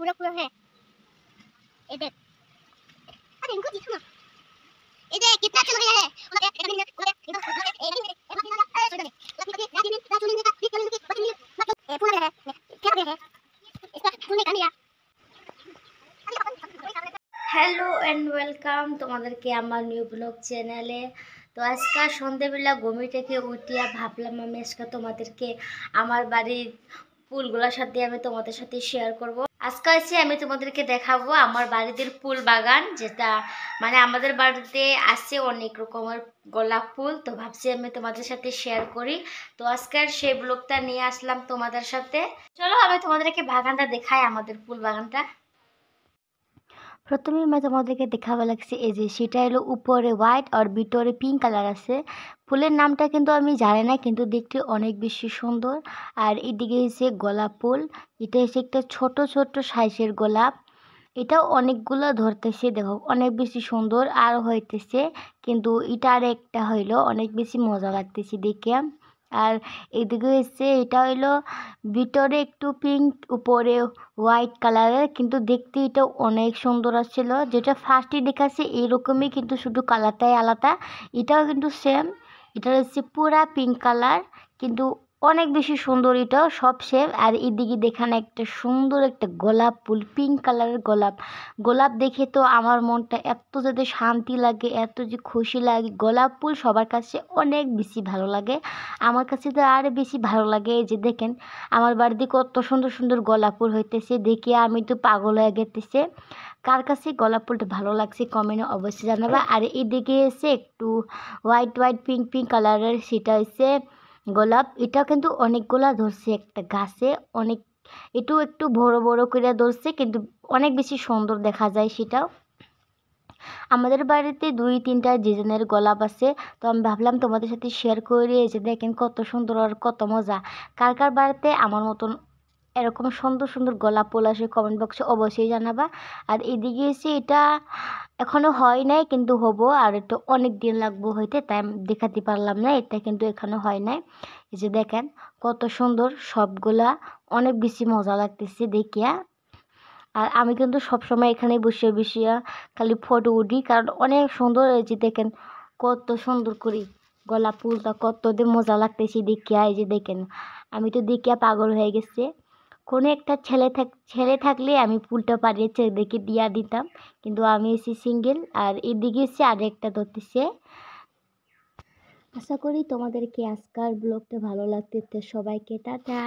पूरा पूरा है। ये देख, अरे इनको दिखो ना, ये देख कितना चल गया है। हेलो एंड वेलकम তোমাদেরকে আমার নিউ ব্লগ চ্যানেলে। তো আজকে সন্ধ্যাবেলা ঘুমি থেকে উঠিয়া ভাবলাম আমি আজকে তোমাদেরকে আমার বাড়ির ফুলগুলোর সাথে আমি তোমাদের সাথে শেয়ার করব। আজকে এসে আমি তোমাদেরকে দেখাবো আমার বাড়িতে ফুল বাগান, যেটা মানে আমাদের বাড়িতে আছে অনেক রকমের গোলাপ ফুল। তো ভাবছি আমি তোমাদের সাথে শেয়ার করি। তো আজকের সেই ব্লগটা নিয়ে আসলাম তোমাদের সাথে। চলো আমি তোমাদেরকে বাগানটা দেখাই, আমাদের ফুল বাগানটা। প্রথমে আমি তোমাদেরকে দেখাবো লাগছে এই যে সেটা হলো উপরে হোয়াইট আর ভিতরে পিঙ্ক কালার আছে। ফুলের নামটা কিন্তু আমি জানি না, কিন্তু দেখতে অনেক বেশি সুন্দর। আর এদিকে হচ্ছে গোলাপ ফুল, এটা হচ্ছে একটা ছোট ছোট সাইজের গোলাপ। এটাও অনেকগুলো ধরতেছে, দেখো অনেক বেশি সুন্দর আর হইতেছে। কিন্তু এটা আর একটা হইলো অনেক বেশি মজা লাগতেছে দেখে। আর এদিকে হচ্ছে এটা হইলো ভিতরে একটু পিঙ্ক উপরে হোয়াইট কালারের, কিন্তু দেখতে এটা অনেক সুন্দর আসছিল। যেটা ফার্স্টে দেখাচ্ছে এইরকমই, কিন্তু শুধু কালারটাই আলাদা। এটাও কিন্তু সেম, এটা হচ্ছে পুরা পিঙ্ক কালার, কিন্তু অনেক বেশি সুন্দর। এটাও সব সেম। আর এদিকে দেখানো একটা সুন্দর একটা গোলাপ ফুল, পিঙ্ক কালারের গোলাপ। গোলাপ দেখে তো আমার মনটা এত যাতে শান্তি লাগে, এত যে খুশি লাগে। গোলাপ ফুল সবার কাছে অনেক বেশি ভালো লাগে, আমার কাছে তো আরও বেশি ভালো লাগে। এই যে দেখেন আমার বাড়িতে কত সুন্দর সুন্দর গোলাপ ফুল হইতেছে, দেখে আমি তো পাগল হয়ে গেতেছে। কার কাছে গোলাপ ফুলটা ভালো লাগছে কমেন্টে অবশ্যই জানাবা। আর এদিকে এসে একটু হোয়াইট হোয়াইট পিঙ্ক পিঙ্ক কালারের, সেটা হচ্ছে গোলাপ। এটা কিন্তু অনেকগুলা ধরছে একটা গাছে, অনেক একটু বড় বড় করে ধরছে, কিন্তু অনেক বেশি সুন্দর দেখা যায় সেটাও। আমাদের বাড়িতে 2-3টা ডিজাইনের গোলাপ আছে, তো আমি ভাবলাম তোমাদের সাথে শেয়ার করে। এই যে দেখেন কত সুন্দর আর কত মজা। কার কার বাড়িতে আমার মতন এরকম সুন্দর সুন্দর গোলাপ ফুল আসে কমেন্ট বক্সে অবশ্যই জানাবা। আর এদিকে এসে এটা এখনো হয় নাই, কিন্তু হবো, আর এটা অনেক দিন লাগবো হইতে, তাই আমি দেখাতে পারলাম না। এটা কিন্তু এখনো হয় নাই। এই যে দেখেন কত সুন্দর সবগুলা, অনেক বেশি মজা লাগতেছে দেখিয়া। আর আমি কিন্তু সবসময় এখানে বসে বসিয়া খালি ফটো উঠি, কারণ অনেক সুন্দর। এই যে দেখেন কত সুন্দর করি গোলাপ ফুলটা, কত দিয়ে মজা লাগতেছে দেখিয়া। এই যে দেখেন আমি তো দেখিয়া পাগল হয়ে গেছে। কোনো একটা ছেলে থাকলে আমি ফুলটা পাড়িয়ে ছেলেদেরকে দিয়া দিতাম, কিন্তু আমি এসে সিঙ্গেল। আর এদিকে এসে আরেকটা ধরতেছে। আশা করি তোমাদেরকে আজকের ব্লগটা ভালো লাগতেছে। সবাইকে টাটা।